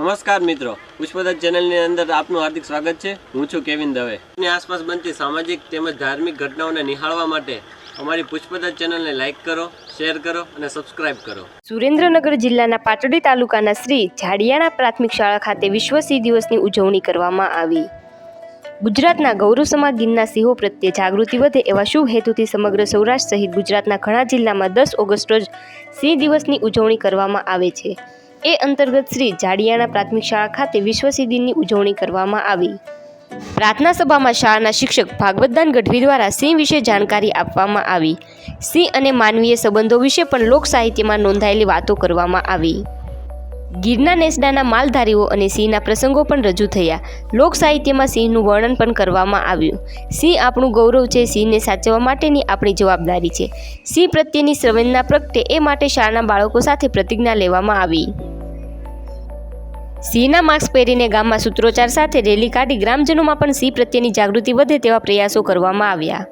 નમસ્કાર મિત્રો, પુષ્પદત્ત ચેનલની અંદર આપનું હાર્દિક સ્વાગત છે। હું છું કેવિન દવે। ની આસપાસ બનતી સામાજિક તેમજ ધાર્મિક ઘટનાઓને નિહાળવા માટે અમારી પુષ્પદત્ત ચેનલને લાઇક કરો, શેર કરો અને સબસ્ક્રાઇબ કરો। સુરેન્દ્રનગર જિલ્લાના પાટડી તાલુકાના શ્રી ઝાડિયાણા પ્રાથમિક શાળા ખાતે વિશ્વ સિંહ દિવસની ઉજવણી કરવામાં આવી। ગુજરાતના ગૌરવસમા ગીરના સિંહો પ્રત્યે જાગૃતિ વધે એવા શુભ હેતુથી સમગ્ર સૌરાષ્ટ્ર સહિત ગુજરાતના ઘણા જિલ્લામાં 10 ઓગસ્ટ રોજ સિંહ દિવસની ઉજવણી કરવામાં આવે છે। એ અંતર્ગત શ્રી ઝાડિયાણા પ્રાથમિક શાળા ખાતે વિશ્વ સિંહ દિનની ઉજવણી કરવામાં આવી। પ્રાર્થના સભામાં શાળાના શિક્ષક ભાગવતદાન ગઢવી દ્વારા સિંહ વિશે જાણકારી આપવામાં આવી। સિંહ અને માનવીય સંબંધો વિશે પણ લોક સાહિત્યમાં નોંધાયેલી વાતો કરવામાં આવી। ગીરના નેસડાના માલધારીઓ અને સિંહના પ્રસંગો પણ રજૂ થયા। લોક સાહિત્યમાં સિંહનું વર્ણન પણ કરવામાં આવ્યું। સિંહ આપણું ગૌરવ છે, સિંહને સાચવવા માટેની આપણી જવાબદારી છે। સિંહ પ્રત્યેની સંવેદના પ્રગટે એ માટે શાળાના બાળકો સાથે પ્રતિજ્ઞા લેવામાં આવી। સિંહના માસ્ક પહેરીને ગામમાં સૂત્રોચ્ચાર સાથે રેલી કાઢી ગ્રામજનોમાં પણ સિંહ પ્રત્યેની જાગૃતિ વધે તેવા પ્રયાસો કરવામાં આવ્યા।